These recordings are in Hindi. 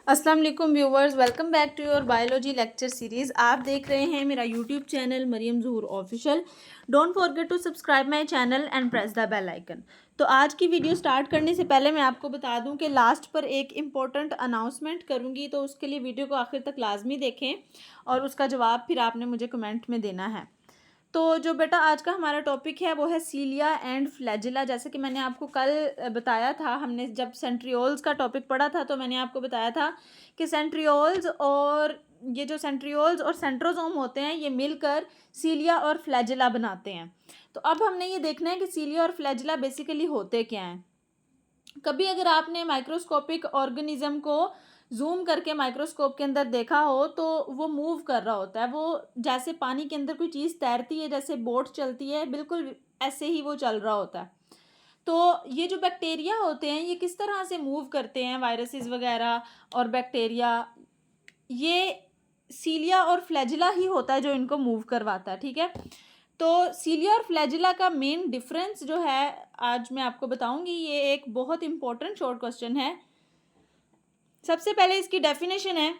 अस्सलाम वालेकुम viewers, welcome back to your biology lecture series. आप देख रहे हैं मेरा YouTube channel Maryam Zahoor official. Don't forget to subscribe my channel and press the bell icon. तो आज की वीडियो स्टार्ट करने से पहले मैं आपको बता दूं कि लास्ट पर एक इम्पॉर्टेंट अनाउंसमेंट करूंगी, तो उसके लिए वीडियो को आखिर तक लाजमी देखें और उसका जवाब फिर आपने मुझे कमेंट में देना है। तो जो बेटा आज का हमारा टॉपिक है वो है सीलिया एंड फ्लैजिला। जैसे कि मैंने आपको कल बताया था, हमने जब सेंट्रियोल्स का टॉपिक पढ़ा था तो मैंने आपको बताया था कि सेंट्रियोल्स और सेंट्रोजोम होते हैं, ये मिलकर सीलिया और फ्लैजिला बनाते हैं। तो अब हमने ये देखना है कि सीलिया और फ्लैजिला बेसिकली होते क्या हैं। कभी अगर आपने माइक्रोस्कोपिक ऑर्गेनिज्म को जूम करके माइक्रोस्कोप के अंदर देखा हो तो वो मूव कर रहा होता है, वो जैसे पानी के अंदर कोई चीज़ तैरती है, जैसे बोट चलती है, बिल्कुल ऐसे ही वो चल रहा होता है। तो ये जो बैक्टीरिया होते हैं ये किस तरह से मूव करते हैं, वायरसेस वगैरह और बैक्टीरिया, ये सीलिया और फ्लैजिला ही होता है जो इनको मूव करवाता है। ठीक है, तो सीलिया और फ्लैजिला का मेन डिफरेंस जो है आज मैं आपको बताऊंगी। ये एक बहुत इंपॉर्टेंट शॉर्ट क्वेश्चन है। सबसे पहले इसकी डेफिनेशन है।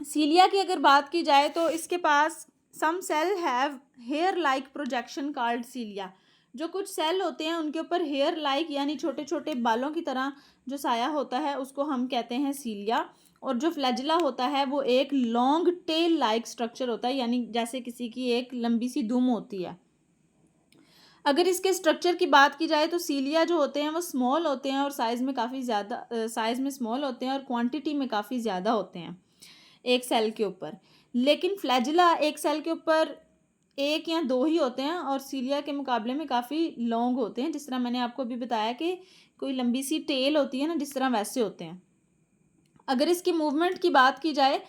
सीलिया की अगर बात की जाए तो इसके पास some cell have hair like projection called cilia. जो कुछ सेल होते हैं उनके ऊपर हेयर लाइक यानी छोटे छोटे बालों की तरह जो साया होता है उसको हम कहते हैं सीलिया। और जो फ्लैजिला होता है वो एक लॉन्ग टेल लाइक स्ट्रक्चर होता है, यानी जैसे किसी की एक लंबी सी दुम होती है। अगर इसके स्ट्रक्चर की बात की जाए तो सीलिया जो होते हैं वो स्मॉल होते हैं और साइज़ में काफ़ी ज़्यादा साइज़ में स्मॉल होते हैं और क्वांटिटी में काफ़ी ज़्यादा होते हैं एक सेल के ऊपर। लेकिन फ्लैजिला एक सेल के ऊपर एक या दो ही होते हैं और सीलिया के मुकाबले में काफ़ी लॉन्ग होते हैं। जिस तरह मैंने आपको अभी बताया कि कोई लंबी सी टेल होती है ना, जिस तरह वैसे होते हैं। अगर इसकी मूवमेंट की बात की जाए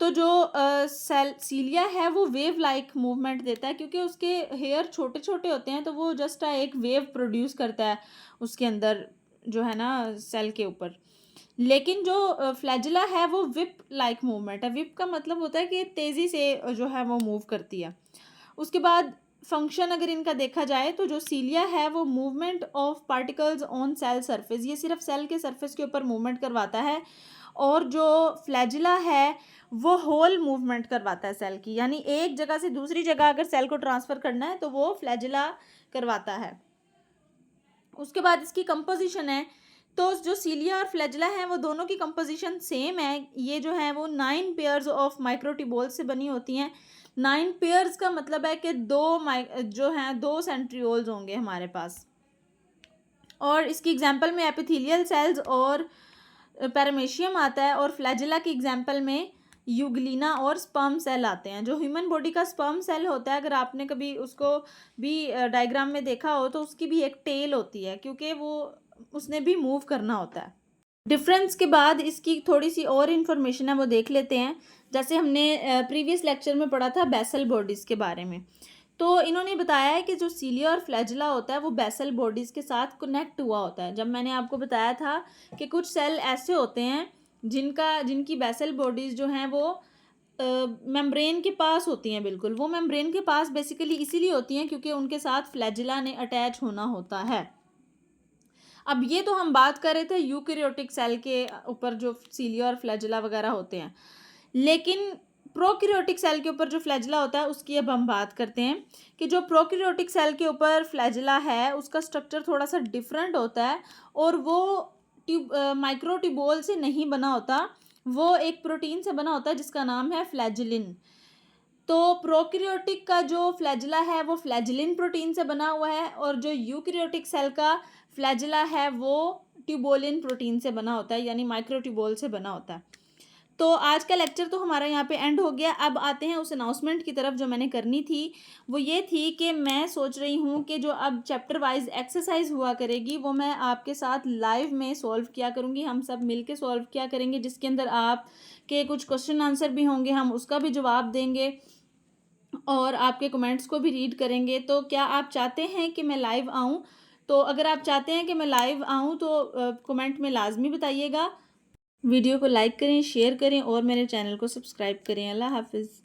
तो जो सेल सीलिया है वो वेव लाइक मूवमेंट देता है, क्योंकि उसके हेयर छोटे छोटे होते हैं तो वो जस्ट एक वेव प्रोड्यूस करता है उसके अंदर, जो है ना, सेल के ऊपर। लेकिन जो फ्लैजिला है वो विप लाइक मूवमेंट है। विप का मतलब होता है कि तेज़ी से जो है वो मूव करती है। उसके बाद फंक्शन अगर इनका देखा जाए तो जो सीलिया है वो movement of particles on sale surface, ये सिर्फ सेल के सरफेस के ऊपर मूवमेंट करवाता है। और जो फ्लैजिला है वो होल मूवमेंट करवाता है सेल की, यानी एक जगह से दूसरी जगह अगर सेल को ट्रांसफ़र करना है तो वो फ्लैजिला करवाता है। उसके बाद इसकी कंपोजिशन है। तो जो सीलिया और फ्लैजिला हैं वो दोनों की कंपोजिशन सेम है। ये जो है वो 9 पेयर्स ऑफ माइक्रोट्यूब्यूल्स से बनी होती हैं। 9 पेयर्स का मतलब है कि दो सेंट्रियोल्स होंगे हमारे पास। और इसकी एग्जांपल में एपिथेलियल सेल्स और पैरामेशियम आता है, और फ्लैजिला की एग्जांपल में यूग्लिना और स्पर्म सेल आते हैं। जो ह्यूमन बॉडी का स्पर्म सेल होता है, अगर आपने कभी उसको भी डायग्राम में देखा हो तो उसकी भी एक टेल होती है, क्योंकि वो उसने भी मूव करना होता है। डिफरेंस के बाद इसकी थोड़ी सी और इन्फॉर्मेशन है वो देख लेते हैं। जैसे हमने प्रीवियस लेक्चर में पढ़ा था बेसल बॉडीज़ के बारे में, तो इन्होंने बताया है कि जो सीलिया और फ्लैजिला होता है वो बेसल बॉडीज़ के साथ कनेक्ट हुआ होता है। जब मैंने आपको बताया था कि कुछ सेल ऐसे होते हैं जिनकी बेसल बॉडीज़ जो हैं वो मेम्ब्रेन के पास होती हैं। बिल्कुल वो मेम्ब्रेन के पास बेसिकली इसीलिए होती हैं क्योंकि उनके साथ फ्लैजिला ने अटैच होना होता है। अब ये तो हम बात कर रहे थे यूकेरियोटिक सेल के ऊपर जो सीलिया और फ्लैजिला वगैरह होते हैं। लेकिन प्रोकैरियोटिक सेल के ऊपर जो फ्लैजिला होता है उसकी अब हम बात करते हैं कि जो प्रोकैरियोटिक सेल के ऊपर फ्लैजिला है उसका स्ट्रक्चर थोड़ा सा डिफरेंट होता है, और वो माइक्रोट्यूबोल से नहीं बना होता, वो एक प्रोटीन से बना होता है जिसका नाम है फ्लैजिलिन। तो प्रोकैरियोटिक का जो फ्लैजिला है वो फ्लैजिलिन प्रोटीन से बना हुआ है, और जो यूकैरियोटिक सेल का फ्लैजिला है वो ट्यूबोलिन प्रोटीन से बना होता है, यानी माइक्रोट्यूबोल से बना होता है। तो आज का लेक्चर तो हमारा यहाँ पे एंड हो गया। अब आते हैं उस अनाउंसमेंट की तरफ जो मैंने करनी थी। वो ये थी कि मैं सोच रही हूँ कि जो अब चैप्टर वाइज एक्सरसाइज हुआ करेगी वो मैं आपके साथ लाइव में सॉल्व किया करूँगी। हम सब मिल के सॉल्व किया करेंगे, जिसके अंदर आप के कुछ क्वेश्चन आंसर भी होंगे, हम उसका भी जवाब देंगे और आपके कमेंट्स को भी रीड करेंगे। तो क्या आप चाहते हैं कि मैं लाइव आऊँ? तो अगर आप चाहते हैं कि मैं लाइव आऊँ तो कमेंट में लाजमी बताइएगा। वीडियो को लाइक करें, शेयर करें और मेरे चैनल को सब्सक्राइब करें। अल्लाह हाफ़िज़।